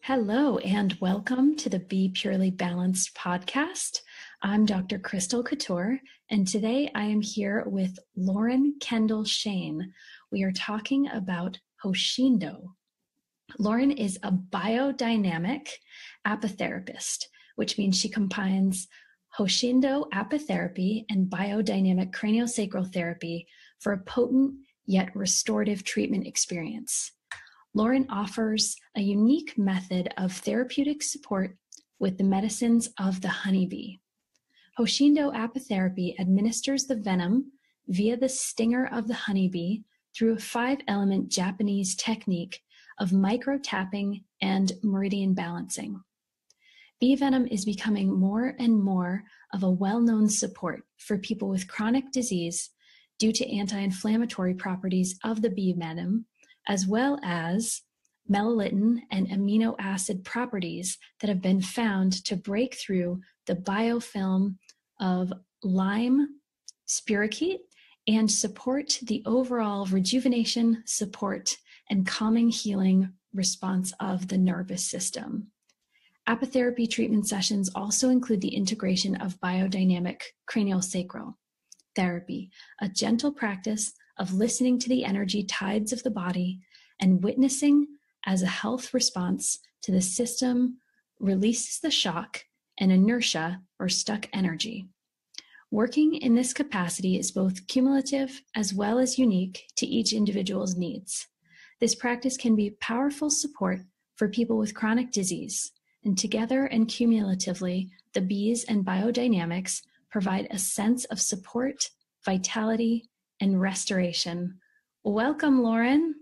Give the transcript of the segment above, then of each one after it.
Hello, and welcome to the Be Purely Balanced podcast. I'm Dr. Crystal Couture, and today I am here with Lauren Kendall Shane. We are talking about Hoshindo. Lauren is a biodynamic apitherapist, which means she combines Hoshindo apitherapy and biodynamic craniosacral therapy for a potent yet restorative treatment experience. Lauren offers a unique method of therapeutic support with the medicines of the honeybee. Hoshindo apitherapy administers the venom via the stinger of the honeybee through a 5-element Japanese technique of micro-tapping and meridian balancing. Bee venom is becoming more and more of a well-known support for people with chronic disease due to anti-inflammatory properties of the bee venom, as well as melittin and amino acid properties that have been found to break through the biofilm of Lyme spirochete and support the overall rejuvenation, support, and calming healing response of the nervous system. Apitherapy treatment sessions also include the integration of biodynamic craniosacral therapy, a gentle practice of listening to the energy tides of the body and witnessing as a health response to the system releases the shock and inertia or stuck energy. Working in this capacity is both cumulative as well as unique to each individual's needs. This practice can be powerful support for people with chronic disease, and together and cumulatively, the bees and biodynamics provide a sense of support, vitality, and restoration. Welcome, Lauren.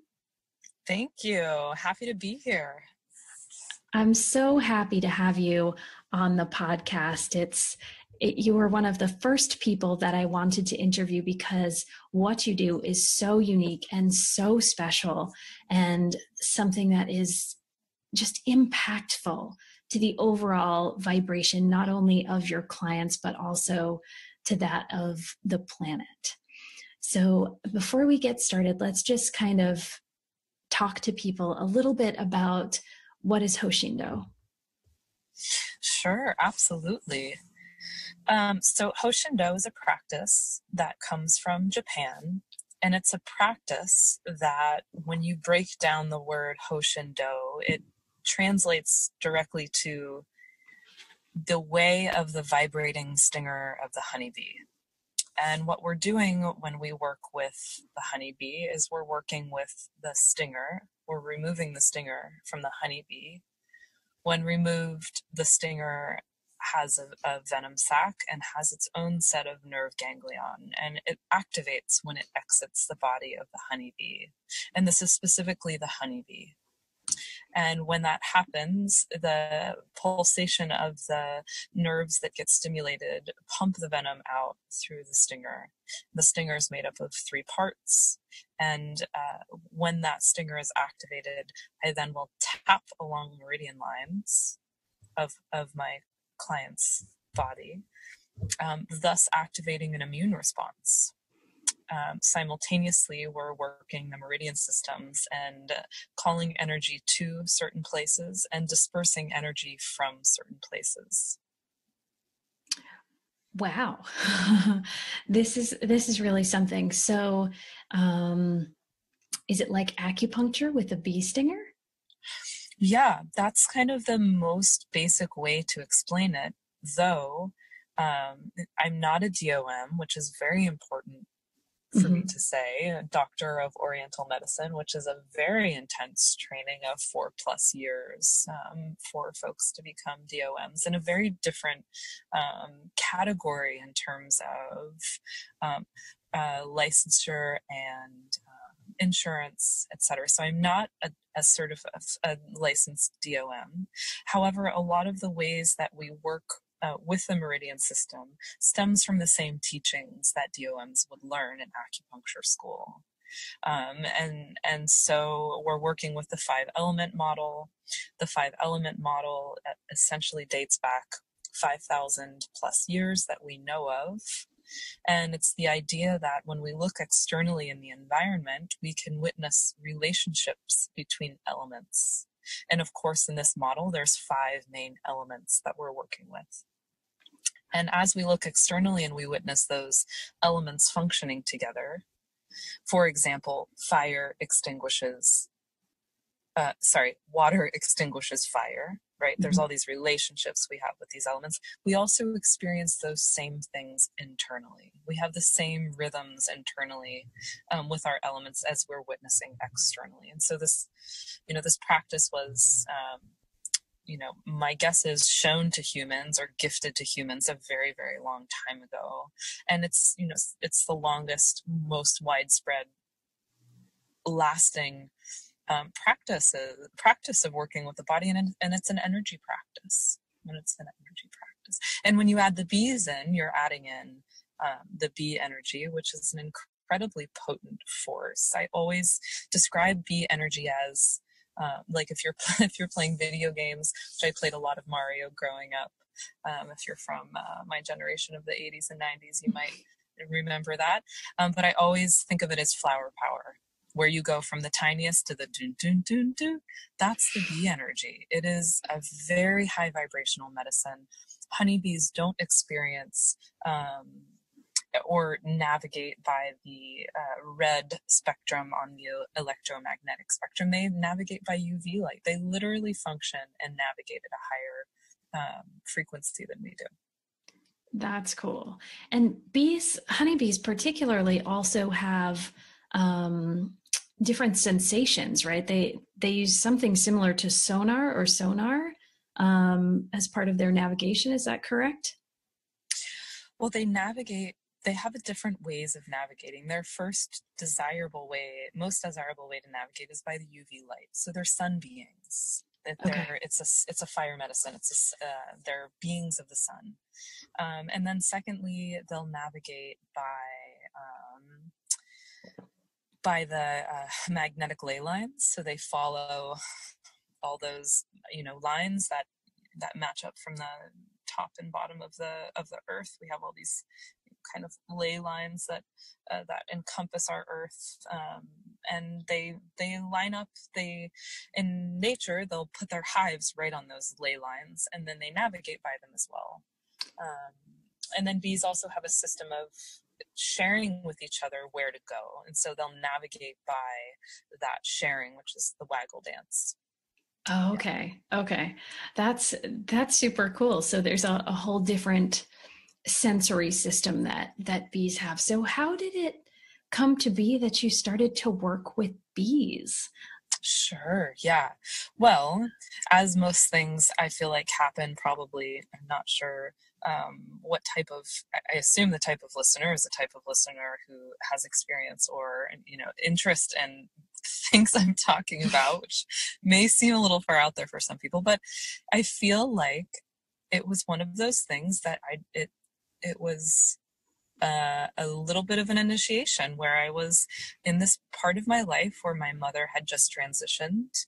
Thank you. Happy to be here. I'm so happy to have you on the podcast. You were one of the first people that I wanted to interview because what you do is so unique and so special and something that is just impactful to the overall vibration, not only of your clients, but also to that of the planet. So before we get started, let's just kind of talk to people a little bit about what is Hoshindo. Sure, absolutely. So Hoshindo is a practice that comes from Japan, and it's a practice that when you break down the word Hoshindo, it translates directly to the way of the vibrating stinger of the honeybee. And what we're doing when we work with the honeybee is we're working with the stinger. We're removing the stinger from the honeybee. When removed, the stinger has a venom sac and has its own set of nerve ganglion, and it activates when it exits the body of the honeybee. And this is specifically the honeybee. And when that happens, the pulsation of the nerves that get stimulated pump the venom out through the stinger. The stinger is made up of 3 parts. And when that stinger is activated, I then will tap along meridian lines of my client's body, thus activating an immune response. Simultaneously, we're working the meridian systems and calling energy to certain places and dispersing energy from certain places. Wow. This is really something. So is it like acupuncture with a bee stinger? Yeah, that's kind of the most basic way to explain it, though I'm not a DOM, which is very important for me to say, a doctor of Oriental medicine, which is a very intense training of 4+ years for folks to become DOMs, and a very different category in terms of licensure and insurance, etc. So I'm not a licensed DOM. However, a lot of the ways that we work with the meridian system stems from the same teachings that DOMs would learn in acupuncture school. And so we're working with the 5-element model. The 5-element model essentially dates back 5,000+ years that we know of. And it's the idea that when we look externally in the environment, we can witness relationships between elements. And of course, in this model, there's 5 main elements that we're working with. And as we look externally and we witness those elements functioning together, for example, water extinguishes fire, right? There's all these relationships we have with these elements. We also experience those same things internally. We have the same rhythms internally with our elements as we're witnessing externally. And so this practice was, my guess is shown to humans or gifted to humans a very, very long time ago. And it's the longest, most widespread, lasting practice of working with the body, and it's an energy practice. And when you add the bees in, you're adding in the bee energy, which is an incredibly potent force. I always describe bee energy as like if you're playing video games, which I played a lot of Mario growing up. If you're from my generation of the 80s and 90s, you might remember that. But I always think of it as flower power, where you go from the tiniest to the dun, dun, dun, dun. That's the bee energy. It is a very high vibrational medicine. Honeybees don't experience or navigate by the red spectrum on the electromagnetic spectrum. They navigate by UV light. They literally function and navigate at a higher frequency than we do. That's cool. And honeybees particularly also have different sensations, right? They use something similar to sonar as part of their navigation. Is that correct? Well, they have different ways of navigating. Their most desirable way to navigate is by the UV light. So they're sun beings. It's a fire medicine. They're beings of the sun. And then secondly, they'll navigate by the magnetic ley lines. So they follow all those lines that match up from the top and bottom of the earth. We have all these kind of ley lines that encompass our earth, and they line up. In nature, they'll put their hives right on those ley lines, and then they navigate by them as well. And then bees also have a system of sharing with each other where to go, and so they'll navigate by that sharing, which is the waggle dance. Oh, okay. That's super cool. So there's a whole different sensory system that bees have. So how did it come to be that you started to work with bees? Sure. Yeah. Well, as most things I feel like happen, probably, I'm not sure I assume the type of listener is the type of listener who has experience or, interest in things I'm talking about, which may seem a little far out there for some people, but I feel like it was one of those things that it was a little bit of an initiation, where I was in this part of my life where my mother had just transitioned,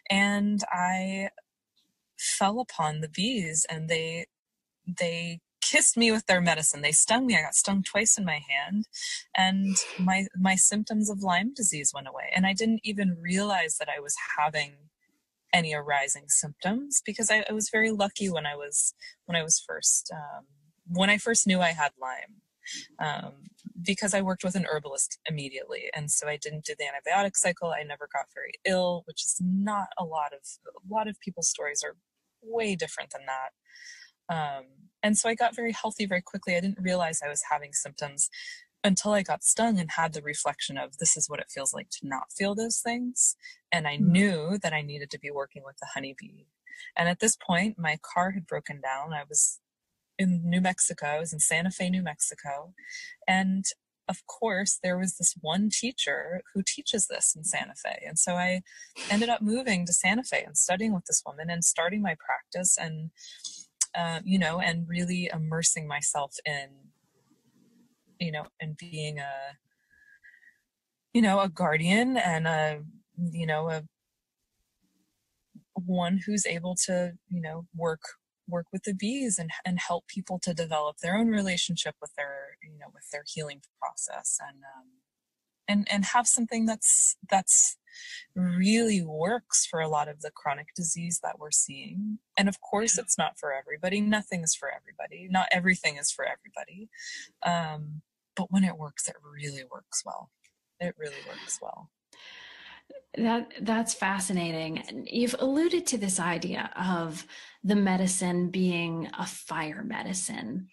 and I fell upon the bees, and they kissed me with their medicine. They stung me. I got stung twice in my hand, and my symptoms of Lyme disease went away. And I didn't even realize that I was having any arising symptoms, because I was very lucky when I first knew I had Lyme, because I worked with an herbalist immediately. And so I didn't do the antibiotic cycle. I never got very ill, which is not a lot of people's stories are way different than that. And so I got very healthy very quickly. I didn't realize I was having symptoms until I got stung and had the reflection of, this is what it feels like to not feel those things. And I knew that I needed to be working with the honeybee. And at this point, my car had broken down. I was in New Mexico. I was in Santa Fe, New Mexico. And of course, there was this one teacher who teaches this in Santa Fe. And so I ended up moving to Santa Fe and studying with this woman and starting my practice, and and really immersing myself in, and being a guardian and a one who's able to, work with the bees and help people to develop their own relationship with their healing process, and have something that's really works for a lot of the chronic disease that we're seeing. And of course, it's not for everybody. Nothing is for everybody. Not everything is for everybody. But when it works, it really works well. It really works well. That's fascinating. You've alluded to this idea of the medicine being a fire medicine.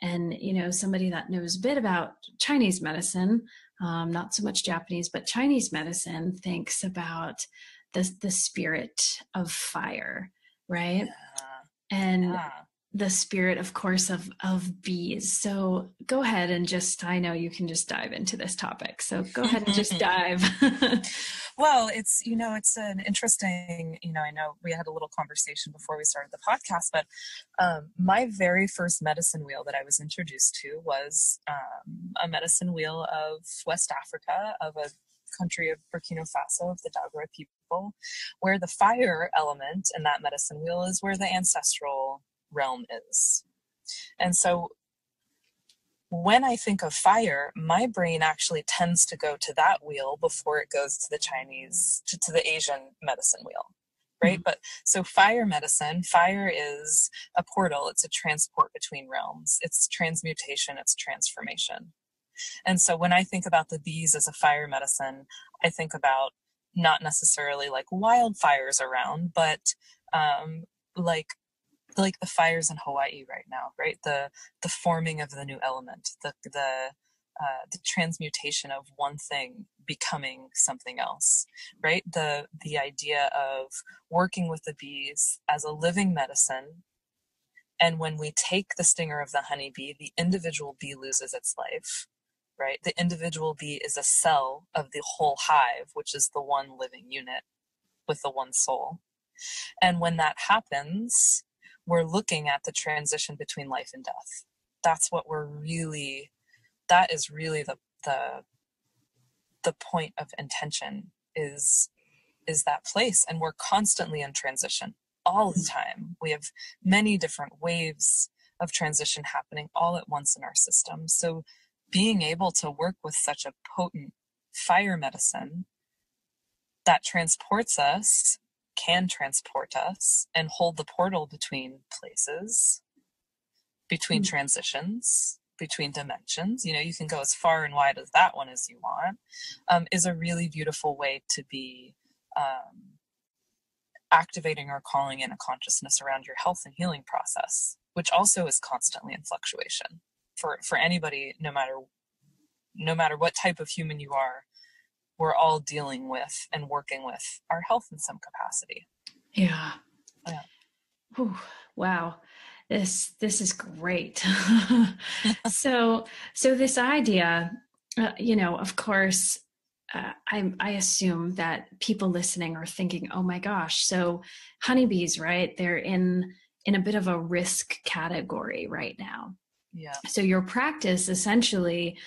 And, somebody that knows a bit about Chinese medicine, not so much Japanese, but Chinese medicine thinks about the spirit of fire, right? Yeah. And the spirit, of course, of bees. So go ahead and I know you can just dive into this topic. So go ahead and just dive. Well, it's an interesting, I know we had a little conversation before we started the podcast, but my very first medicine wheel that I was introduced to was a medicine wheel of West Africa, of a country of Burkina Faso, of the Dagra people, where the fire element in that medicine wheel is where the ancestral realm is. And so when I think of fire, my brain actually tends to go to that wheel before it goes to the Chinese, to the Asian medicine wheel, right? Mm-hmm. But so fire medicine, fire is a portal. It's a transport between realms. It's transmutation. It's transformation. And so when I think about the bees as a fire medicine, I think about not necessarily like wildfires around, but like the fires in Hawaii right now, right? The forming of the new element, the transmutation of one thing becoming something else, right? The idea of working with the bees as a living medicine. And when we take the stinger of the honeybee, the individual bee loses its life, right? The individual bee is a cell of the whole hive, which is the one living unit with the one soul. And when that happens, we're looking at the transition between life and death. That is really the point of intention is that place. And we're constantly in transition all the time. We have many different waves of transition happening all at once in our system. So being able to work with such a potent fire medicine that can transport us and hold the portal between places, between transitions, between dimensions. You can go as far and wide as that one as you want, is a really beautiful way to be activating or calling in a consciousness around your health and healing process, which also is constantly in fluctuation for anybody, no matter what type of human you are. We're all dealing with and working with our health in some capacity. Yeah. Whew, wow. This is great. So this idea, of course, I assume that people listening are thinking, oh my gosh, so honeybees, right? They're in a bit of a risk category right now. Yeah. So your practice essentially,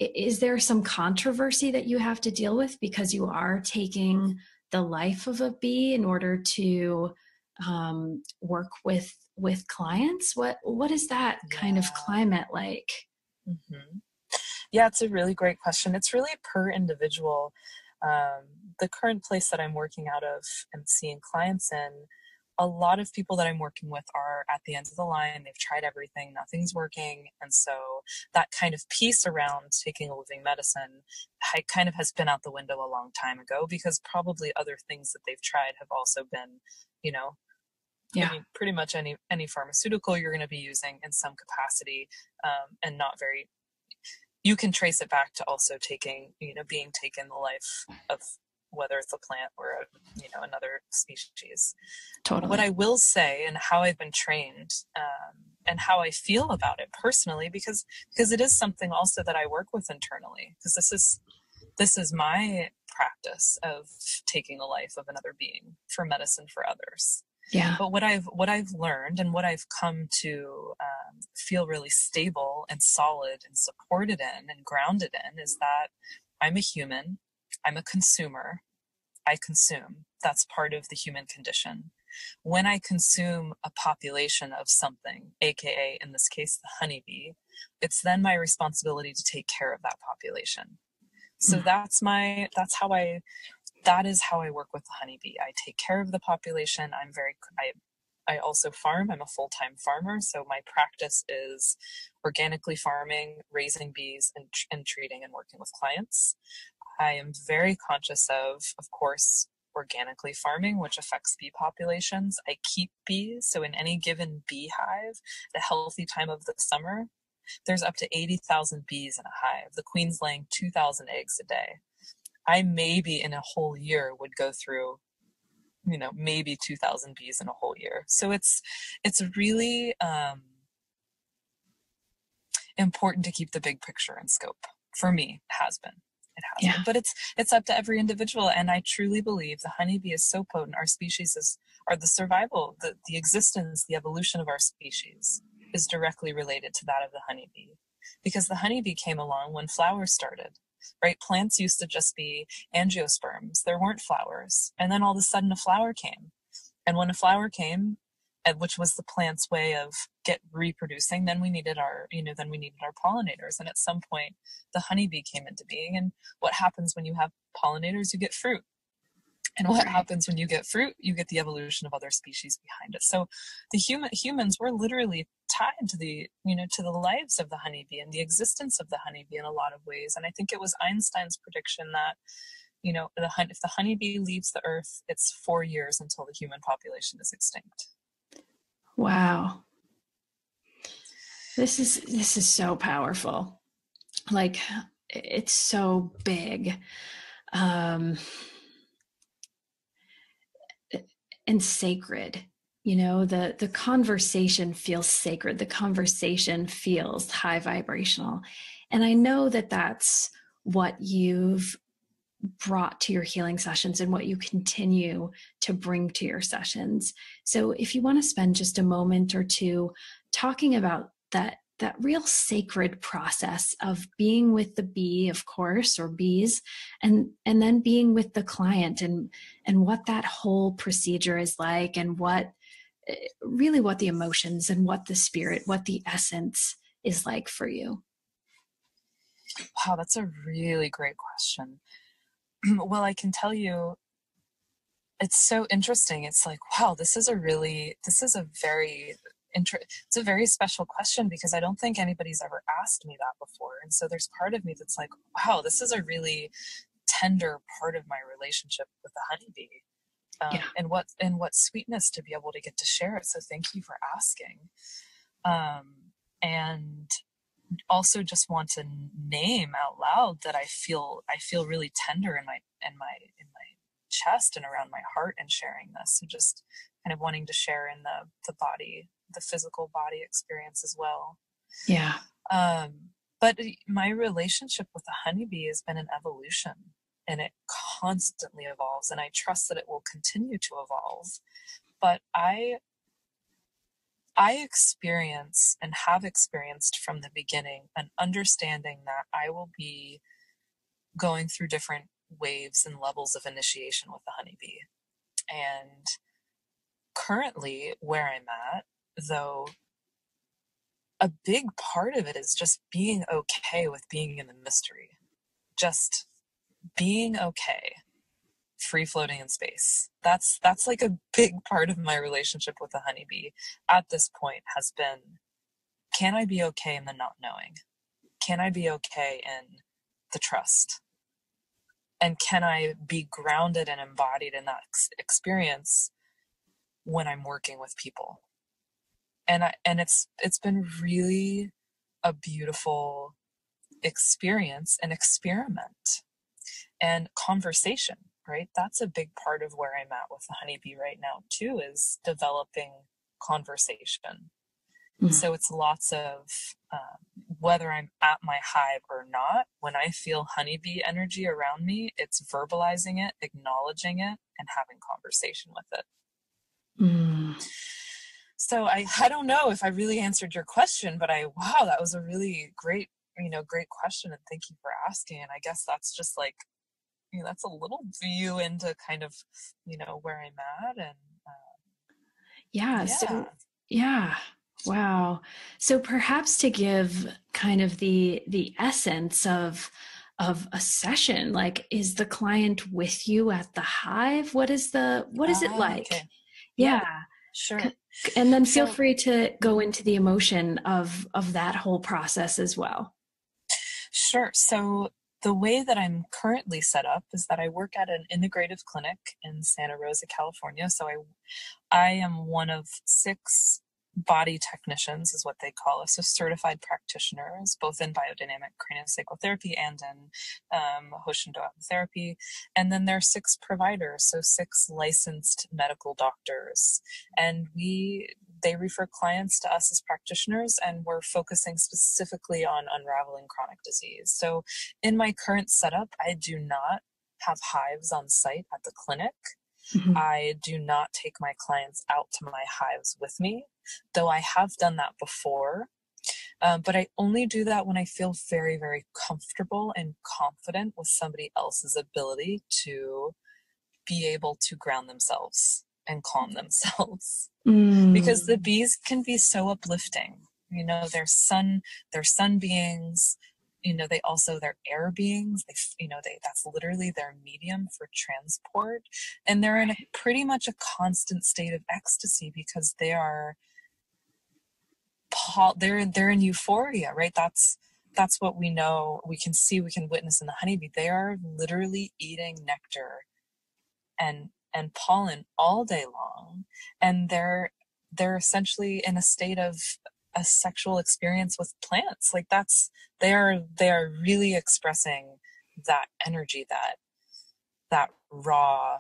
is there some controversy that you have to deal with because you are taking the life of a bee in order to work with clients? What is that kind of climate like? Mm-hmm. Yeah, it's a really great question. It's really per individual. The current place that I'm working out of and seeing clients in, a lot of people that I'm working with are at the end of the line. They've tried everything, nothing's working. And so that kind of piece around taking a living medicine kind of has been out the window a long time ago, because probably other things that they've tried have also been, I mean, pretty much any pharmaceutical you're going to be using in some capacity, and not very, you can trace it back to also being taken the life of whether it's a plant or another species. Totally. What I will say, and how I've been trained, and how I feel about it personally, because it is something also that I work with internally, because this is my practice of taking the life of another being for medicine for others. Yeah. But what I've learned and what I've come to feel really stable and solid and supported in and grounded in is that I'm a human. I'm a consumer. I consume. That's part of the human condition. When I consume a population of something, aka in this case the honeybee, it's then my responsibility to take care of that population. So that is how I work with the honeybee. I take care of the population. I also farm. I'm a full-time farmer. So my practice is organically farming, raising bees, and treating and working with clients. I am very conscious of course, organically farming, which affects bee populations. I keep bees. So in any given beehive, the healthy time of the summer, there's up to 80,000 bees in a hive. The queen's laying 2,000 eggs a day. I maybe in a whole year would go through, maybe 2,000 bees in a whole year. So it's really important to keep the big picture in scope. For me, it has been. But it's up to every individual. And I truly believe the honeybee is so potent. Our species are the survival, the existence, the evolution of our species is directly related to that of the honeybee. Because the honeybee came along when flowers started, right? Plants used to just be angiosperms. There weren't flowers. And then all of a sudden a flower came. And when a flower came, which was the plant's way of reproducing, then we needed our pollinators. And at some point, the honeybee came into being. And what happens when you have pollinators? You get fruit. And what happens when you get fruit? You get the evolution of other species behind it. So the humans were literally tied to the lives of the honeybee and the existence of the honeybee in a lot of ways. And I think it was Einstein's prediction that, if the honeybee leaves the earth, it's 4 years until the human population is extinct. Wow. This is so powerful. Like, it's so big. And sacred, the conversation feels sacred. The conversation feels high vibrational. And I know that that's what you've brought to your healing sessions and what you continue to bring to your sessions. So if you want to spend just a moment or two talking about that real sacred process of being with the bee, of course, or bees, and then being with the client and what that whole procedure is like, and what the emotions and what the spirit, what the essence is like for you. Wow, that's a really great question. Well, I can tell you, it's so interesting. It's like, wow, it's a very special question, because I don't think anybody's ever asked me that before. And so there's part of me that's like, wow, this is a really tender part of my relationship with the honeybee. And what sweetness to be able to get to share it. So thank you for asking. And also just want to name out loud that I feel really tender in my chest and around my heart in sharing this. So just kind of wanting to share in the body, the physical body experience as well. Yeah. But my relationship with the honeybee has been an evolution, and it constantly evolves, and I trust that it will continue to evolve. But I experience and have experienced from the beginning an understanding that I will be going through different waves and levels of initiation with the honeybee. And currently where I'm at, though, a big part of it is just being okay with being in the mystery. Just being okay, free floating in space. That's like a big part of my relationship with the honeybee at this point has been, can I be okay in the not knowing? Can I be okay in the trust? And can I be grounded and embodied in that experience when I'm working with people? And it's been really a beautiful experience and experiment and conversation, right? That's a big part of where I'm at with the honeybee right now too, is developing conversation. Mm-hmm. So it's lots of whether I'm at my hive or not, when I feel honeybee energy around me, it's verbalizing it, acknowledging it, and having conversation with it. Mm. So I don't know if I really answered your question, but wow, that was a really great question, and thank you for asking. And I guess that's just like, that's a little view into kind of, where I'm at. And So, wow. So perhaps to give kind of the essence of of a session? Like, is the client with you at the hive? What is it like? Okay. Yeah. Sure. And then feel So, free to go into the emotion of that whole process as well. sure. So the way that I'm currently set up is that I work at an integrative clinic in Santa Rosa, California. So I am one of 6 body technicians, is what they call us, so certified practitioners, both in biodynamic craniosacral therapy and in Hoshindo therapy. And then there are 6 providers, so 6 licensed medical doctors. And they refer clients to us as practitioners, and we're focusing specifically on unraveling chronic disease. So in my current setup, I do not have hives on site at the clinic. Mm-hmm. I do not take my clients out to my hives with me, though I have done that before. But I only do that when I feel very, very comfortable and confident with somebody else's ability to be able to ground themselves and calm themselves. Because the bees can be so uplifting. They're sun beings. They're air beings. That's literally their medium for transport. And they're in pretty much a constant state of ecstasy because they're in euphoria, right? That's what we know. We can see, we can witness in the honeybee. They are literally eating nectar and pollen all day long. And they're essentially in a state of a sexual experience with plants. Like they are really expressing that energy, that raw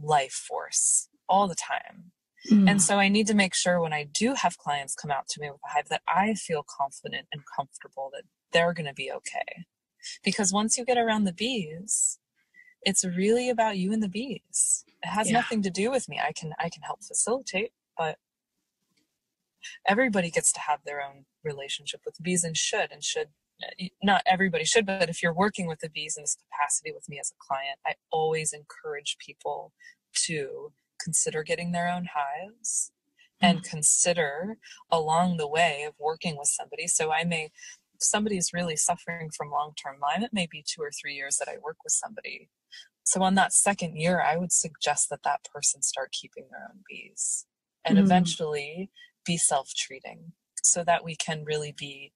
life force all the time. And so I need to make sure when I do have clients come out to me with a hive that I feel confident and comfortable that they're going to be okay. Because once you get around the bees, it's really about you and the bees. It has nothing to do with me. I can help facilitate, but everybody gets to have their own relationship with the bees, and should not everybody should, but if you're working with the bees in this capacity with me as a client, I always encourage people to consider getting their own hives and consider along the way of working with somebody. So if somebody's really suffering from long-term Lyme, it may be 2 or 3 years that I work with somebody. So on that second year, I would suggest that person start keeping their own bees and eventually be self-treating, so that we can really be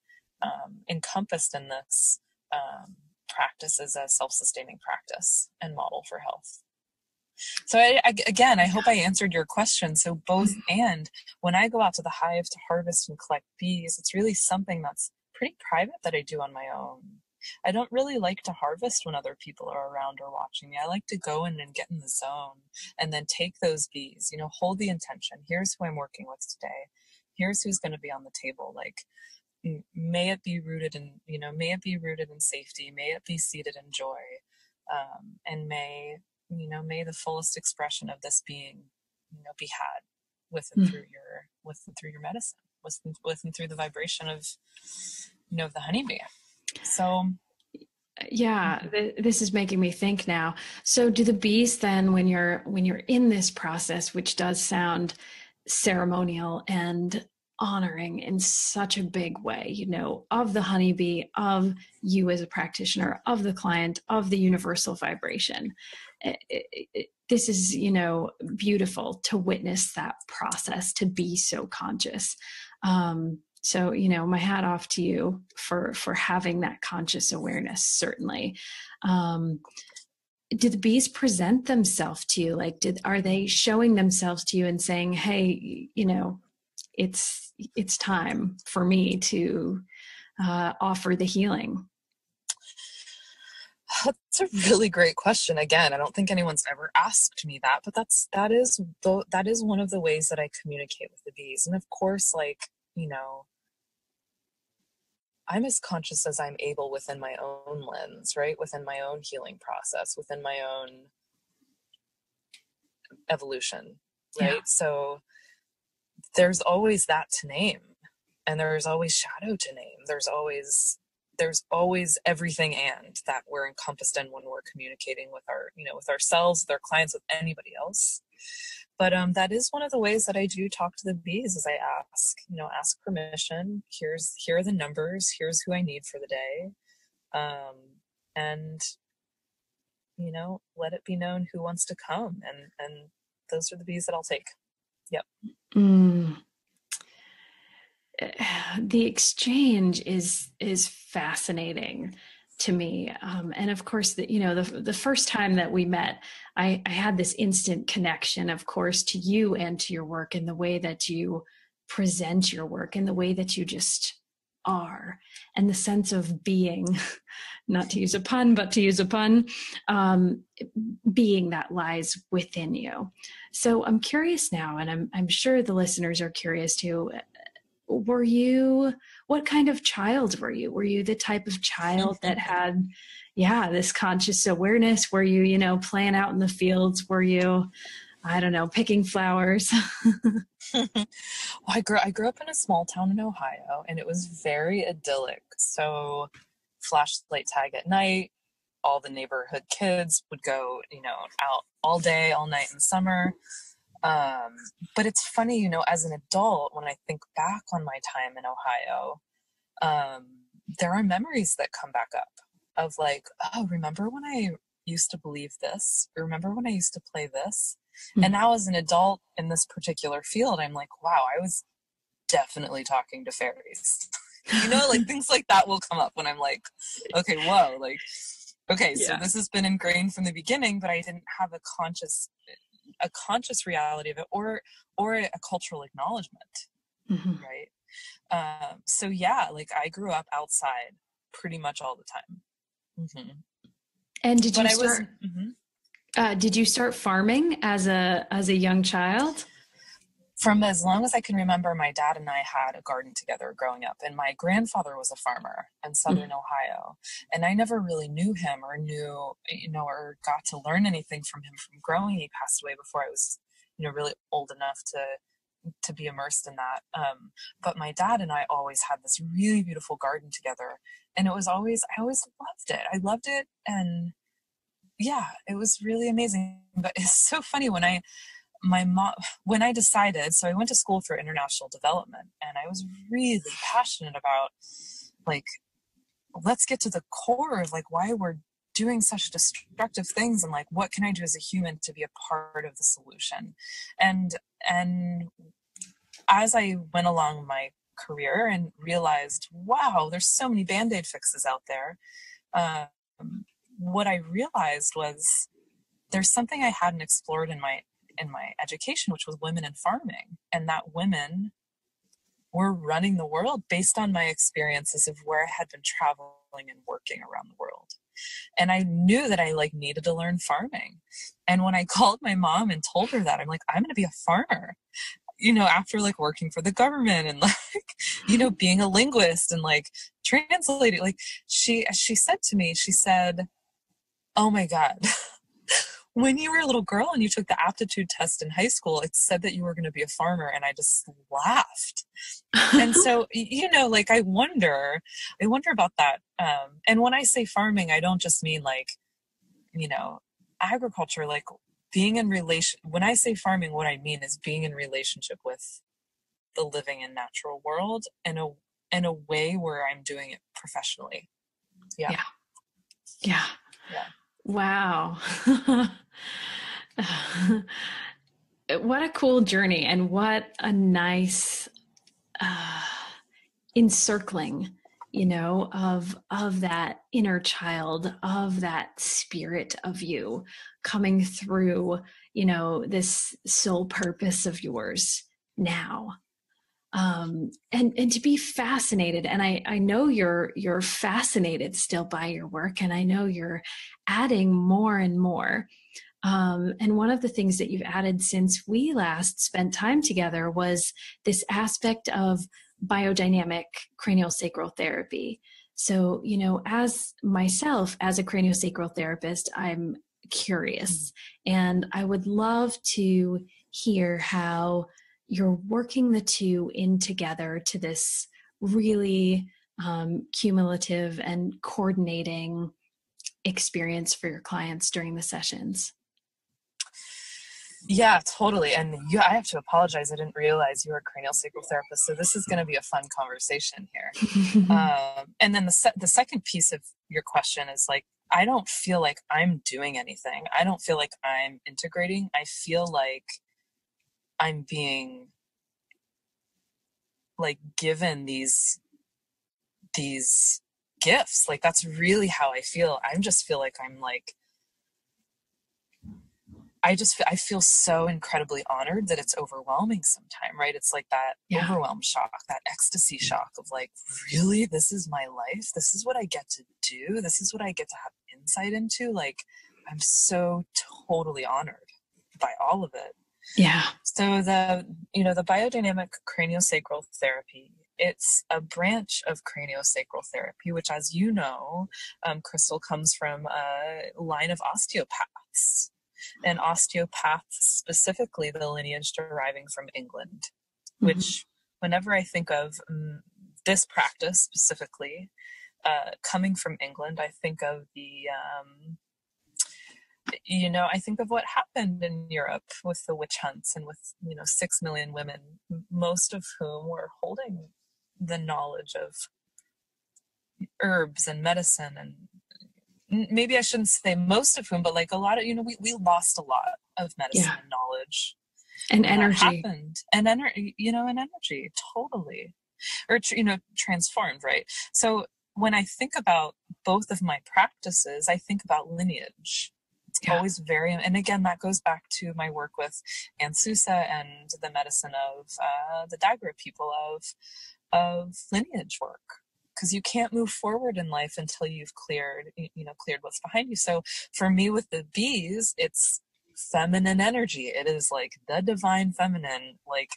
encompassed in this practice as a self-sustaining practice and model for health. So I hope I answered your question. So both, and when I go out to the hive to harvest and collect bees, it's really something that's pretty private that I do on my own. I don't really like to harvest when other people are around or watching me. I like to go in and get in the zone and then take those bees, hold the intention. Here's who I'm working with today. Here's who's going to be on the table. Like, may it be rooted in safety. May it be seated in joy. And may the fullest expression of this being, be had with and through your medicine, with and through the vibration of, the honeybee. So yeah, this is making me think now. So do the bees then, when you're in this process, which does sound ceremonial and honoring in such a big way, of the honeybee, of you as a practitioner, of the client, of the universal vibration, this is, beautiful to witness that process, to be so conscious. So, my hat off to you for having that conscious awareness, certainly. Do the bees present themselves to you? Like, are they showing themselves to you and saying, hey, it's time for me to offer the healing? That's a really great question. Again, I don't think anyone's ever asked me that, but that is one of the ways that I communicate with the bees. And of course, I'm as conscious as I'm able within my own lens, right? Within my own healing process, within my own evolution, right? Yeah. So there's always that to name, and there's always shadow to name. There's always everything and that we're encompassed in when we're communicating with with ourselves, with our clients, with anybody else. But that is one of the ways that I do talk to the bees, is I ask permission. Here are the numbers. Here's who I need for the day. and, let it be known who wants to come. And those are the bees that I'll take. Yep. The exchange is fascinating to me. And of course, the first time that we met, I had this instant connection, of course, to you and to your work, and the way that you present your work, and the way that you just are, and the sense of being, not to use a pun, but to use a pun, being that lies within you. So I'm curious now, and I'm sure the listeners are curious too. What kind of child were you? Were you the type of child that had, this conscious awareness? Were you, playing out in the fields? Were you, I don't know, picking flowers? Well, I grew up in a small town in Ohio, and it was very idyllic. So flashlight tag at night, all the neighborhood kids would go, out all day, all night in summer. But it's funny, as an adult, when I think back on my time in Ohio, there are memories that come back up of like, oh, remember when I used to believe this? Remember when I used to play this? Mm-hmm. And now as an adult in this particular field, I'm like, wow, I was definitely talking to fairies. Like things like that will come up when I'm like, okay, whoa, like, okay, so this has been ingrained from the beginning, but I didn't have a conscious reality of it, or a cultural acknowledgement. Mm-hmm. Right. So like I grew up outside pretty much all the time. Mm-hmm. And did you start farming as a young child? From as long as I can remember, my dad and I had a garden together growing up, and my grandfather was a farmer in Southern Ohio, and I never really knew him or or got to learn anything from him from growing. He passed away before I was, really old enough to be immersed in that. But my dad and I always had this really beautiful garden together, and I always loved it. I loved it, and it was really amazing. But it's so funny when I decided, so I went to school for international development, and I was really passionate about, like, let's get to the core of like why we're doing such destructive things, and like what can I do as a human to be a part of the solution. And as I went along my career and realized, wow, there's so many Band-Aid fixes out there, what I realized was there's something I hadn't explored in my education, which was women in farming, and that women were running the world based on my experiences of where I had been traveling and working around the world. And I knew that I needed to learn farming. And when I called my mom and told her that, I'm like, I'm going to be a farmer, after working for the government and being a linguist and translating, she said to me, she said, oh my God, when you were a little girl and you took the aptitude test in high school, it said that you were going to be a farmer. And I just laughed. And so, I wonder about that. And when I say farming, I don't just mean agriculture, being in relation. When I say farming, what I mean is being in relationship with the living and natural world in a way where I'm doing it professionally. Yeah. Wow. What a cool journey, and what a nice encircling, of that inner child, of that spirit of you coming through, this soul purpose of yours now. And to be fascinated, and I know you're fascinated still by your work, and I know you're adding more and more. And one of the things that you've added since we last spent time together was this aspect of biodynamic craniosacral therapy. So, as myself, as a craniosacral therapist, I'm curious, and I would love to hear how you're working the two in together to this really cumulative and coordinating experience for your clients during the sessions. Yeah, totally. And I have to apologize. I didn't realize you were a craniosacral therapist. So this is going to be a fun conversation here. And then the second piece of your question is like, I don't feel like I'm doing anything. I don't feel like I'm integrating. I feel like I'm being like given these gifts. Like that's really how I feel. I just feel like I'm like, I feel so incredibly honored that it's overwhelming sometime, right? It's like that overwhelm shock, that ecstasy shock of like, really, this is my life. This is what I get to do. This is what I get to have insight into. Like, I'm so totally honored by all of it. Yeah. So the biodynamic craniosacral therapy, it's a branch of craniosacral therapy, which, as you know, Crystal, comes from a line of osteopaths. And osteopaths, specifically the lineage deriving from England, which whenever I think of this practice specifically coming from England, I think of I think of what happened in Europe with the witch hunts and with 6 million women, most of whom were holding the knowledge of herbs and medicine, and maybe I shouldn't say most of whom, but like a lot of, we lost a lot of medicine and knowledge and energy and energy, totally, or, transformed. Right. So when I think about both of my practices, I think about lineage. It's always very, and again, that goes back to my work with Aunt Susa and the medicine of the Dagara people of lineage work. Because you can't move forward in life until you've cleared what's behind you. So for me with the bees, it's feminine energy. It is like the divine feminine. Like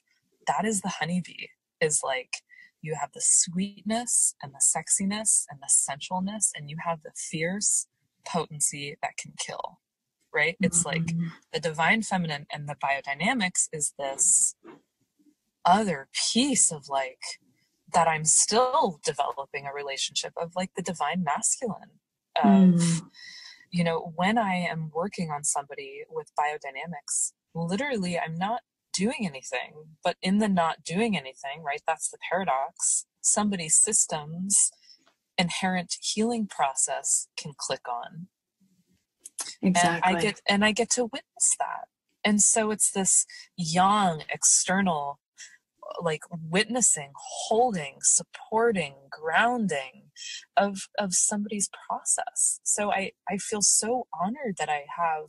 that is the honeybee. Is like you have the sweetness and the sexiness and the sensualness, and you have the fierce potency that can kill. Right? It's like the divine feminine, and the biodynamics is this other piece of like that I'm still developing a relationship of, like the divine masculine of, when I am working on somebody with biodynamics, literally I'm not doing anything, but in the not doing anything, right? That's the paradox. Somebody's system's inherent healing process can click on. Exactly. And I get to witness that. And so it's this young external, like witnessing, holding, supporting, grounding of somebody's process. So I feel so honored that I have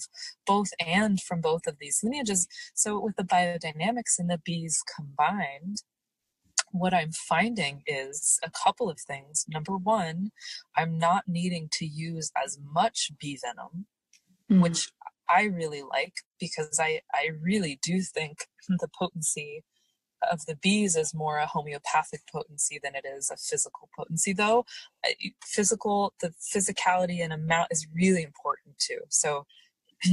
both and from both of these lineages. So with the biodynamics and the bees combined, what I'm finding is a couple of things. Number one, I'm not needing to use as much bee venom, which I really like, because I really do think the potency of the bees is more a homeopathic potency than it is a physical potency, though the physicality and amount is really important too. So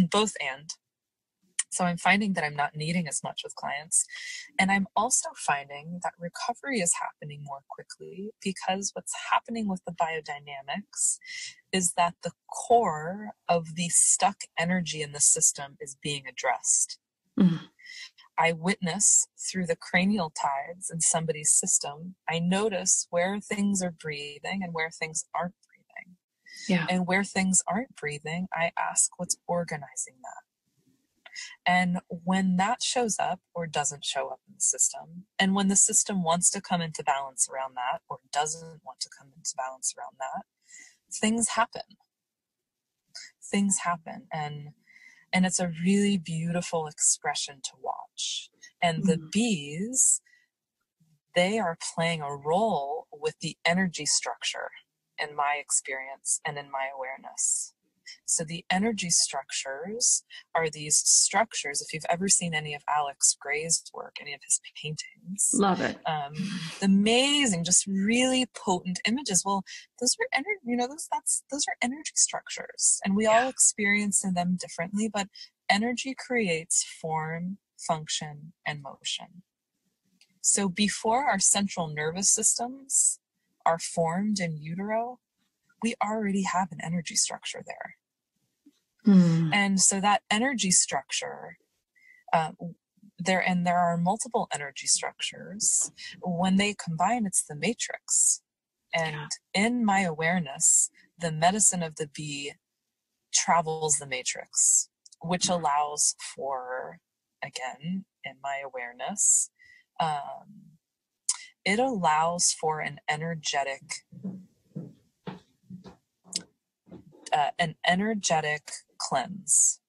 both and. So I'm finding that I'm not needing as much with clients. And I'm also finding that recovery is happening more quickly, because what's happening with the biodynamics is that the core of the stuck energy in the system is being addressed. I witness through the cranial tides in somebody's system. I notice where things are breathing and where things aren't breathing. Yeah. And where things aren't breathing, I ask what's organizing that. And when that shows up or doesn't show up in the system, and when the system wants to come into balance around that or doesn't want to come into balance around that, things happen. Things happen. And it's a really beautiful expression to watch. And the bees, they are playing a role with the energy structure in my experience and in my awareness. So the energy structures are these structures. If you've ever seen any of Alex Gray's work, any of his paintings, love it. Amazing, just really potent images. Well, those are those are energy structures, and we all experience them differently. But energy creates form, function, and motion. So before our central nervous systems are formed in utero, we already have an energy structure there. And so that energy structure There are multiple energy structures. When they combine, it's the matrix. And in my awareness, the medicine of the bee travels the matrix, which allows for, again, in my awareness, it allows for an energetic cleanse.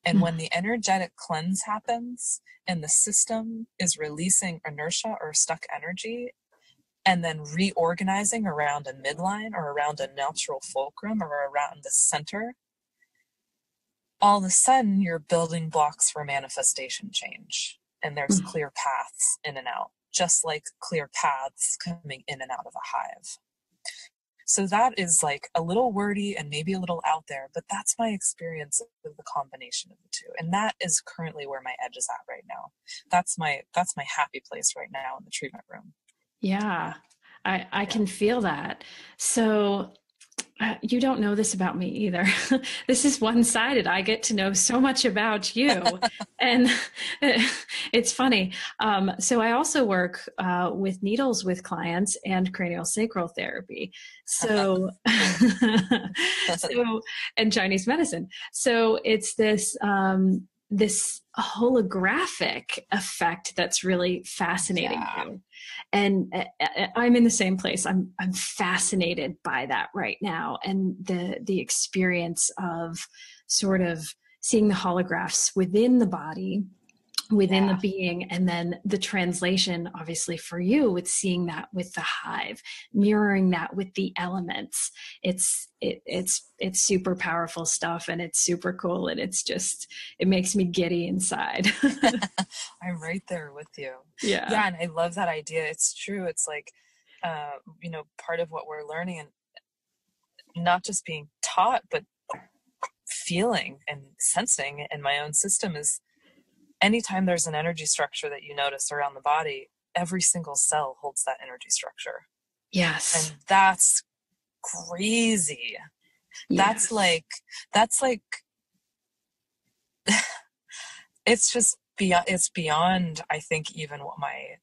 And when the energetic cleanse happens and the system is releasing inertia or stuck energy and then reorganizing around a midline or around a natural fulcrum or around the center, all of a sudden your building blocks for manifestation change. And there's clear paths in and out, just like clear paths coming in and out of a hive. So that is like a little wordy and maybe a little out there, but that's my experience of the combination of the two. And that is currently where my edge is at right now. That's my happy place right now in the treatment room. Yeah, I can feel that. So you don't know this about me either. This is one-sided. I get to know so much about you. And it's funny. So I also work with needles with clients and craniosacral therapy. So, and Chinese medicine. So it's this, this holographic effect that's really fascinating. Yeah. And I'm in the same place. I'm fascinated by that right now. And the experience of sort of seeing the holographs within the body, within the being, and then the translation, obviously for you, with seeing that with the hive, mirroring that with the elements. It's super powerful stuff, and it's super cool, and it's just, it makes me giddy inside. I'm right there with you. Yeah, and I love that idea. It's true. It's like, part of what we're learning, and not just being taught, but feeling and sensing in my own system, is anytime there's an energy structure that you notice around the body, every single cell holds that energy structure. Yes. And that's crazy. Yes. That's like, it's just beyond, it's beyond, I think, even what my,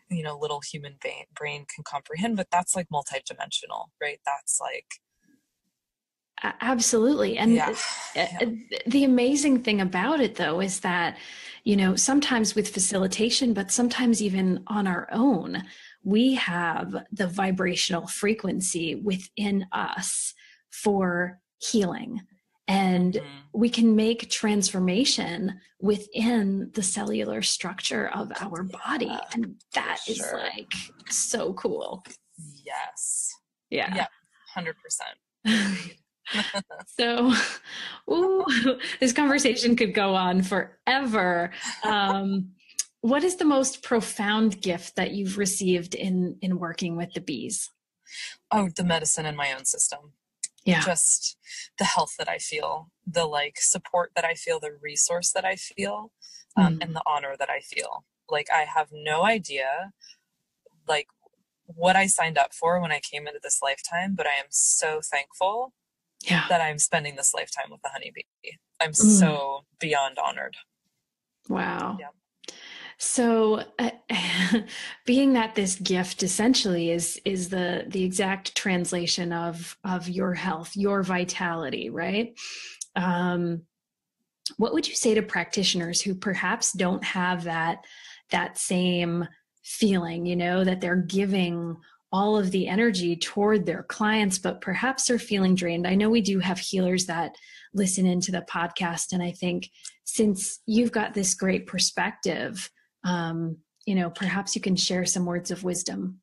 little human brain can comprehend, but that's like multidimensional, right? That's like, absolutely. And the amazing thing about it, though, is that, sometimes with facilitation, but sometimes even on our own, we have the vibrational frequency within us for healing. And we can make transformation within the cellular structure of our body. And that is like so cool. Yes. Yeah. 100%. So, this conversation could go on forever. What is the most profound gift that you've received in working with the bees? Oh, the medicine in my own system. Yeah. Just the health that I feel, the support that I feel, the resource that I feel, and the honor that I feel. Like, I have no idea, what I signed up for when I came into this lifetime, but I am so thankful that I'm spending this lifetime with the honeybee. I'm so beyond honored. Wow. Yeah. So being that this gift essentially is the exact translation of your health, your vitality, right? What would you say to practitioners who perhaps don't have that same feeling, that they're giving all of the energy toward their clients, but perhaps they're feeling drained? I know we do have healers that listen into the podcast. And I think since you've got this great perspective, perhaps you can share some words of wisdom.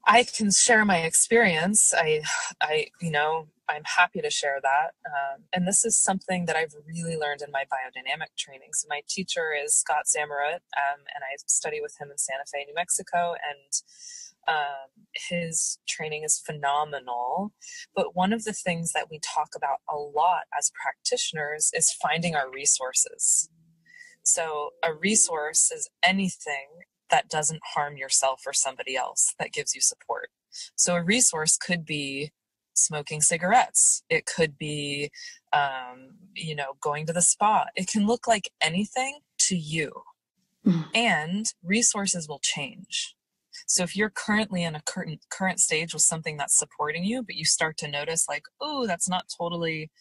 I can share my experience. I'm happy to share that. And this is something that I've really learned in my biodynamic training. So my teacher is Scott Zamarut, and I study with him in Santa Fe, New Mexico, and his training is phenomenal. But one of the things that we talk about a lot as practitioners is finding our resources. So a resource is anything that doesn't harm yourself or somebody else, that gives you support. So a resource could be smoking cigarettes. It could be going to the spa. It can look like anything to you. And resources will change. So if you're currently in a current stage with something that's supporting you, but you start to notice like, oh, that's not totally,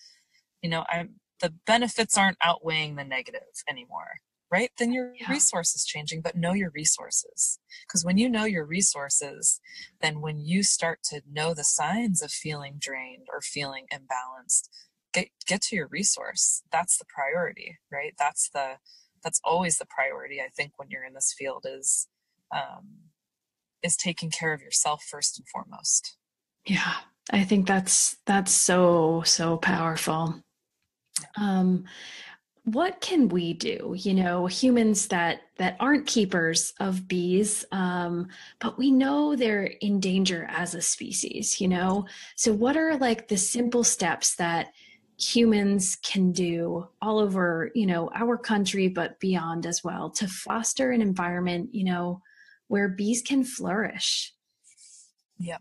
the benefits aren't outweighing the negative anymore, right? Then your resource is changing, but know your resources. Because when you know your resources, then when you start to know the signs of feeling drained or feeling imbalanced, get to your resource. That's the priority, right? That's always the priority, I think, when you're in this field is taking care of yourself first and foremost. Yeah, I think that's so, so powerful. What can we do, humans that aren't keepers of bees, but we know they're in danger as a species, So what are like the simple steps that humans can do all over, our country, but beyond as well, to foster an environment, where bees can flourish? Yep.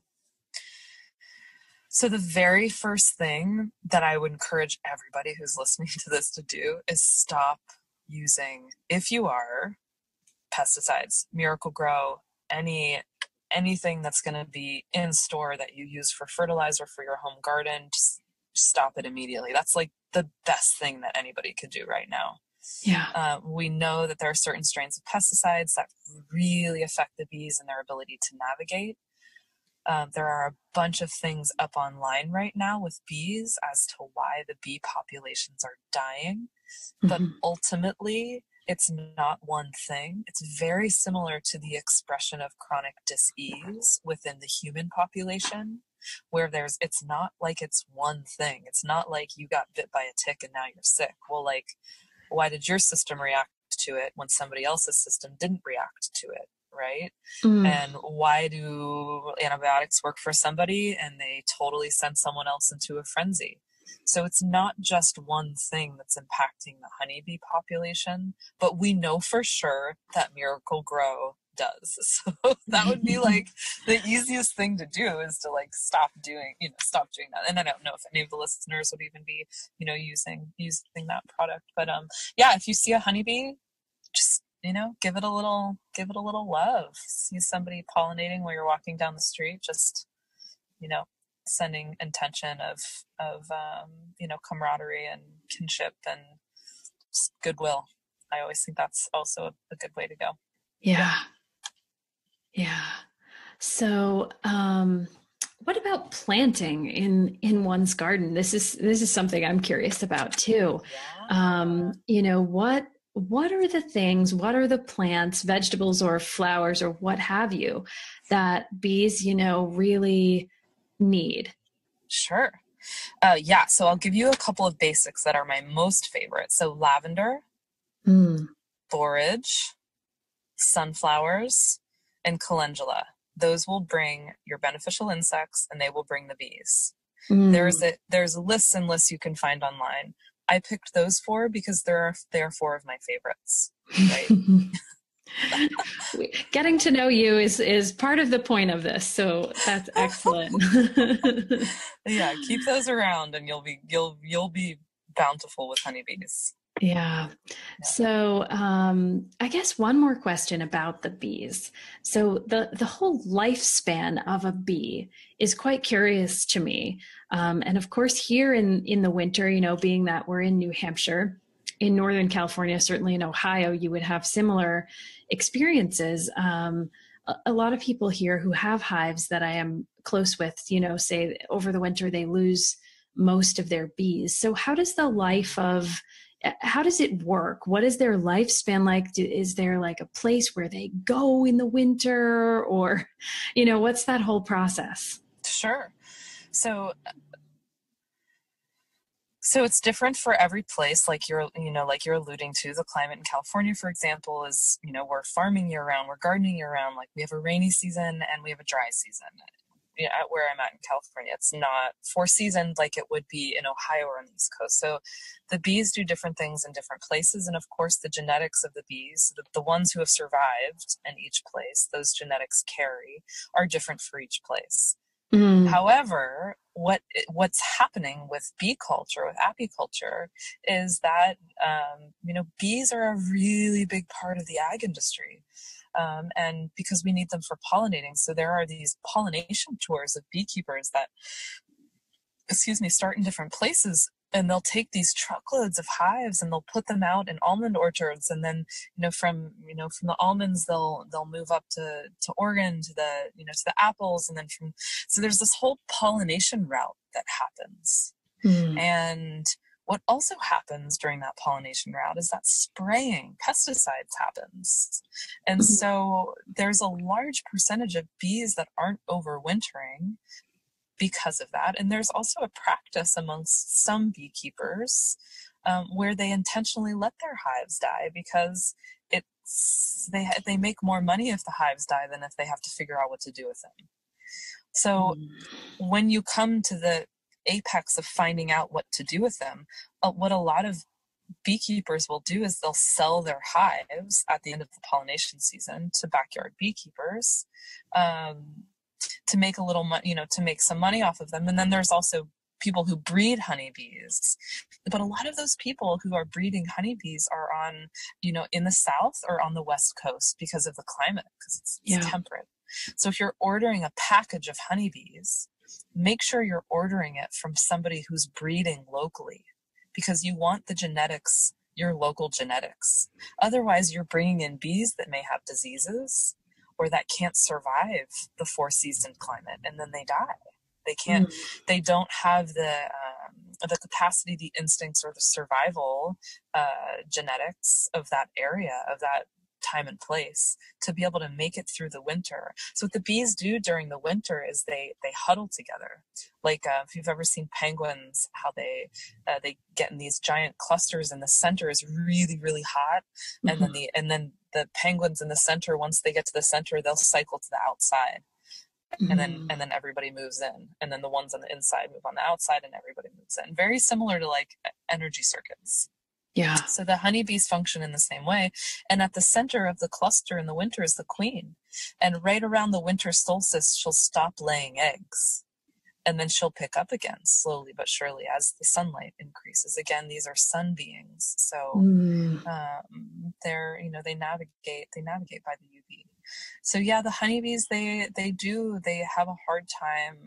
So the very first thing that I would encourage everybody who's listening to this to do is stop using, if you are, pesticides, Miracle-Gro, anything that's going to be in store that you use for fertilizer for your home garden, just stop it immediately. That's like the best thing that anybody could do right now. Yeah. We know that there are certain strains of pesticides that really affect the bees and their ability to navigate. There are a bunch of things up online right now with bees as to why the bee populations are dying. But ultimately, it's not one thing. It's very similar to the expression of chronic dis-ease within the human population, where it's not like it's one thing. It's not like you got bit by a tick and now you're sick. Well, like, why did your system react to it when somebody else's system didn't react to it? Right? And why do antibiotics work for somebody and they totally send someone else into a frenzy? So it's not just one thing that's impacting the honeybee population, but we know for sure that Miracle-Gro does. So that would be like the easiest thing to do, is to like stop doing that. And I don't know if any of the listeners would even be, using that product. But if you see a honeybee, just give it a little love. See somebody pollinating while you're walking down the street, just, sending intention of camaraderie and kinship and goodwill. I always think that's also a good way to go. Yeah. So, what about planting in one's garden? This is something I'm curious about too. What are the things, what are the plants, vegetables or flowers or what have you, that bees, really need? Sure. So I'll give you a couple of basics that are my most favorite. So lavender, borage, sunflowers, and calendula. Those will bring your beneficial insects and they will bring the bees. There's lists and lists you can find online. I picked those 4 because they're 4 of my favorites, right? Getting to know you is part of the point of this, so that's excellent. Yeah, keep those around and you'll be bountiful with honeybees. Yeah. So I guess one more question about the bees. So the whole lifespan of a bee is quite curious to me. And of course, here in the winter, being that we're in New Hampshire, in Northern California, certainly in Ohio, you would have similar experiences. A lot of people here who have hives that I am close with, say over the winter, they lose most of their bees. So how does it work? What is their lifespan like? Is there like a place where they go in the winter, or, what's that whole process? Sure. So it's different for every place, like you're alluding to. The climate in California, for example, is, we're farming year round, we're gardening year round. Like we have a rainy season and we have a dry season. Where I'm at in California, it's not 4 seasons like it would be in Ohio or on the East Coast. So the bees do different things in different places. And of course, the genetics of the bees, the ones who have survived in each place, those genetics carry, are different for each place. However, what's happening with bee culture, with apiculture, is that bees are a really big part of the ag industry, and because we need them for pollinating. So there are these pollination tours of beekeepers that, start in different places, and they'll take these truckloads of hives and they'll put them out in almond orchards, and then from the almonds they'll move up to Oregon to the apples, and then so there's this whole pollination route that happens. And what also happens during that pollination route is that spraying pesticides happens, and so there's a large percentage of bees that aren't overwintering because of that. And there's also a practice amongst some beekeepers where they intentionally let their hives die, because they make more money if the hives die than if they have to figure out what to do with them. So when you come to the apex of finding out what to do with them, what a lot of beekeepers will do is they'll sell their hives at the end of the pollination season to backyard beekeepers, to make a little money, to make some money off of them. And then there's also people who breed honeybees. But a lot of those people who are breeding honeybees are on, in the South or on the West Coast because of the climate, because it's temperate. So if you're ordering a package of honeybees, make sure you're ordering it from somebody who's breeding locally, because you want the genetics, your local genetics. Otherwise, you're bringing in bees that may have diseases or that can't survive the 4-season climate, and then they die. They can't. They don't have the capacity, the instincts, or the survival genetics of that area, of that time and place, to be able to make it through the winter. So what the bees do during the winter is they huddle together. Like if you've ever seen penguins, how they get in these giant clusters, and the center is really, really hot, and then the penguins in the center, once they get to the center, they'll cycle to the outside. And then everybody moves in, and then the ones on the inside move on the outside, and everybody moves in. Very similar to like energy circuits. Yeah. So the honeybees function in the same way. And at the center of the cluster in the winter is the queen. And right around the winter solstice, she'll stop laying eggs. And then she'll pick up again, slowly but surely, as the sunlight increases. Again, these are sun beings, so they're they navigate by the UV. So yeah, the honeybees they have a hard time.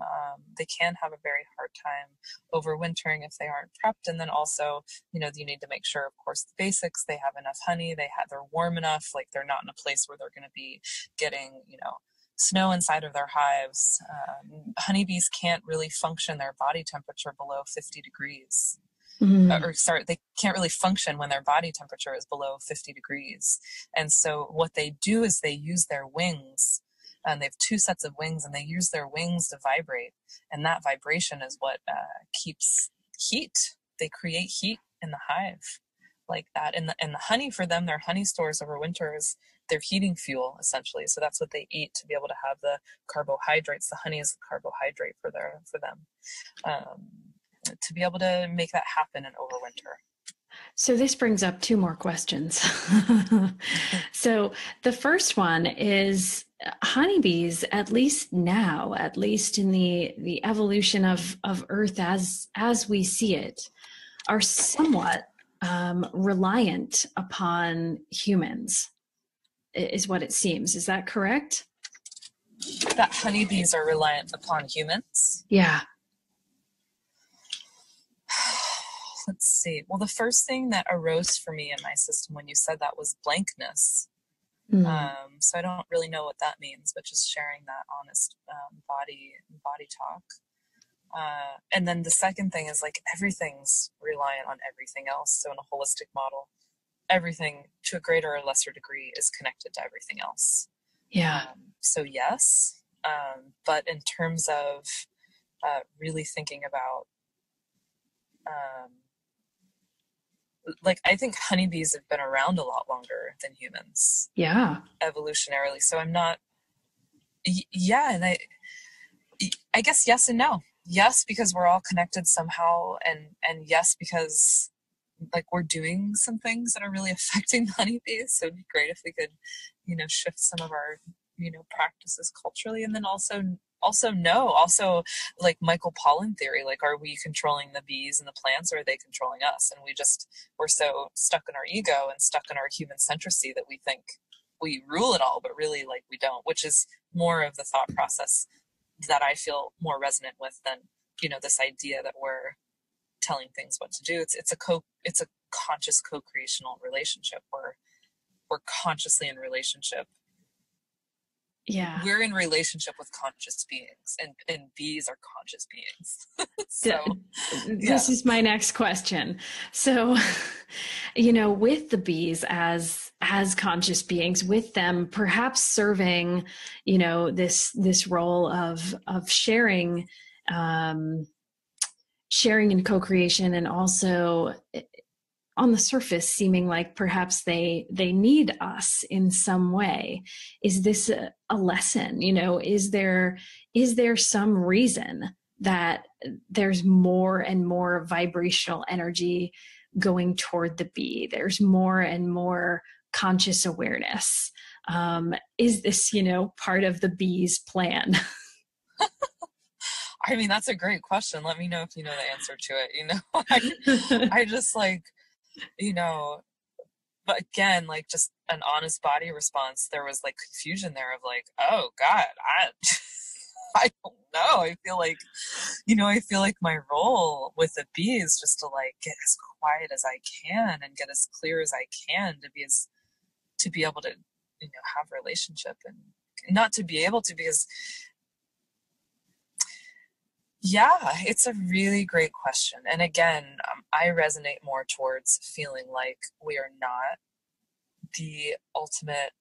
They can have a very hard time overwintering if they aren't prepped. And then also, you need to make sure, of course, the basics. They have enough honey. They're warm enough. Like they're not in a place where they're going to be getting snow inside of their hives. Honeybees can't really function their body temperature below 50 degrees. They can't really function when their body temperature is below 50 degrees. And so what they do is they use their wings, and they have 2 sets of wings, and they use their wings to vibrate. And that vibration is what keeps heat. They create heat in the hive like that. And the honey for them, their honey stores over winter is their heating fuel, essentially. So that's what they eat to be able to have the carbohydrates. The honey is the carbohydrate for them, to be able to make that happen in overwinter. So this brings up 2 more questions. So the first one is, honeybees, at least now, at least in the evolution of Earth as we see it, are somewhat reliant upon humans, is what it seems. Is that correct? That honeybees are reliant upon humans? Yeah. Let's see. Well, the first thing that arose for me in my system when you said that was blankness. So I don't really know what that means, but just sharing that honest body talk. And then the second thing is, like, everything's reliant on everything else. So in a holistic model, everything to a greater or lesser degree is connected to everything else. Yeah. So yes, but in terms of really thinking about, I think honeybees have been around a lot longer than humans. Yeah. Evolutionarily. So I'm not, and I guess yes and no. Yes, because we're all connected somehow, and yes, because we're doing some things that are really affecting honeybees. So it'd be great if we could, shift some of our, practices culturally. And then also also no. Also, like Michael Pollan theory, like, are we controlling the bees and the plants, or are they controlling us? And we're so stuck in our ego and stuck in our human centricity that we think we rule it all, but really, like, we don't, which is more of the thought process that I feel more resonant with than, this idea that we're telling things what to do. It's a conscious co-creational relationship where we're consciously in relationship. Yeah. We're in relationship with conscious beings, and bees are conscious beings. So this is my next question. So, with the bees as conscious beings, with them perhaps serving, this role of sharing, sharing and co-creation, and also on the surface seeming like perhaps they need us in some way. Is this a lesson? Is there some reason that there's more and more vibrational energy going toward the bee? There's more and more conscious awareness. Is this, part of the bee's plan? I mean, that's a great question. Let me know if you know the answer to it. I just like, but again, like, just an honest body response, there was like confusion there of like, oh God, I don't know. I feel like my role with the bee is just to like get as quiet as I can and get as clear as I can to be able to, have a relationship, and not to be able to, because yeah, it's a really great question. And again, I resonate more towards feeling like we are not the ultimate,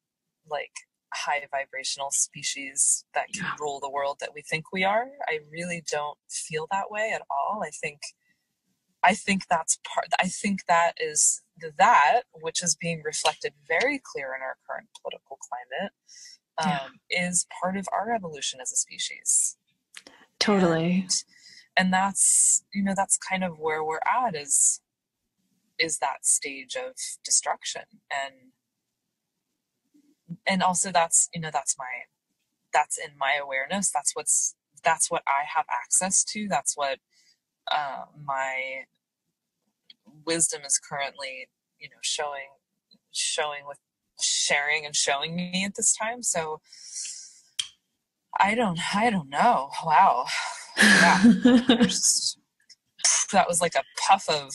like, high vibrational species that can rule the world that we think we are. I really don't feel that way at all. I think that is that which is being reflected very clear in our current political climate, is part of our evolution as a species. Totally. And that's, that's kind of where we're at, is that stage of destruction. And also that's in my awareness. That's what I have access to. That's what my wisdom is currently, showing with sharing and showing me at this time. So I don't know. Wow. Yeah. That was like a puff of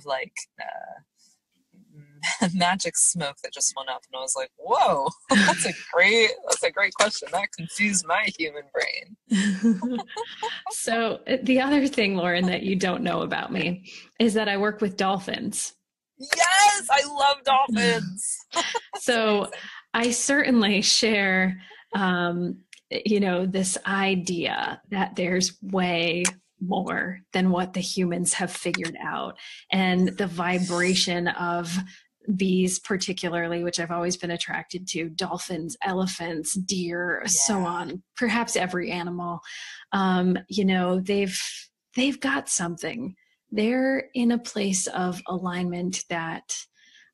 like magic smoke that just went up, and I was like, whoa, that's a great question. That confused my human brain. So the other thing, Lauren, that you don't know about me is that I work with dolphins. Yes, I love dolphins. So amazing. I certainly share this idea that there's way more than what the humans have figured out, and the vibration of bees particularly, which I've always been attracted to, dolphins, elephants, deer, so on, perhaps every animal. They've got something. They're in a place of alignment that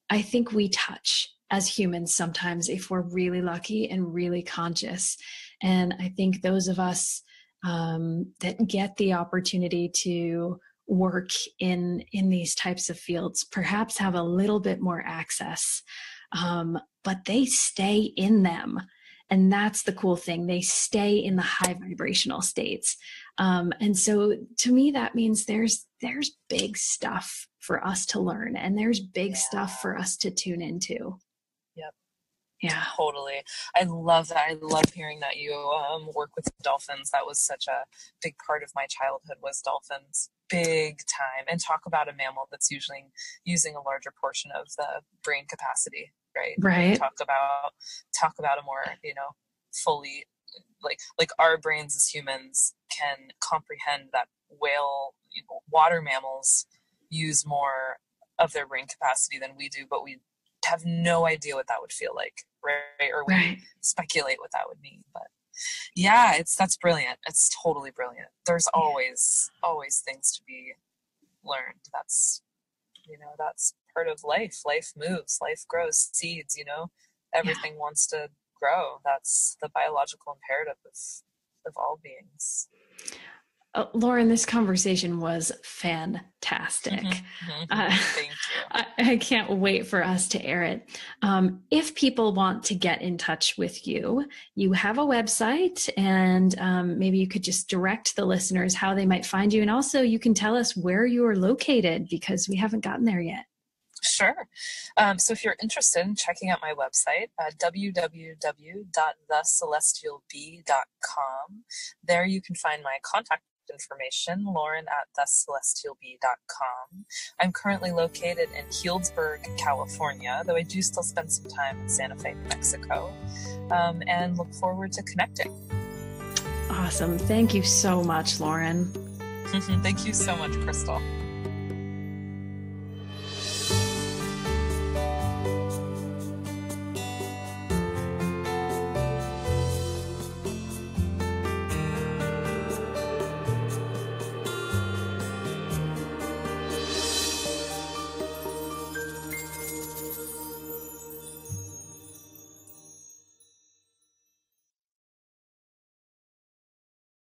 I think we touch as humans sometimes, if we're really lucky and really conscious. And I think those of us that get the opportunity to work in these types of fields perhaps have a little bit more access, but they stay in them. And that's the cool thing. They stay in the high vibrational states. And so to me, that means there's big stuff for us to learn, and there's big stuff for us to tune into. Yep. Yeah, totally. I love that. I love hearing that you work with dolphins. That was such a big part of my childhood, was dolphins. Big time. And talk about a mammal that's usually using a larger portion of the brain capacity, right? Right. Talk about a more, fully, like our brains as humans can comprehend that water mammals use more of their brain capacity than we do, but we have no idea what that would feel like, right? Or we speculate what that would mean. But yeah, that's brilliant. It's totally brilliant. There's always things to be learned. That's part of life. Life moves, life grows, seeds, everything wants to grow. That's the biological imperative of all beings. Lauren, this conversation was fantastic. Thank you. I can't wait for us to air it. If people want to get in touch with you, you have a website, and maybe you could just direct the listeners how they might find you. And also you can tell us where you are located, because we haven't gotten there yet. Sure. So if you're interested in checking out my website, www.thecelestialbee.com, there you can find my contact information, lauren@thecelestialbee.com. I'm currently located in Healdsburg, California, though I do still spend some time in Santa Fe, Mexico, and look forward to connecting. Awesome. Thank you so much, Lauren. Thank you so much, Crystal.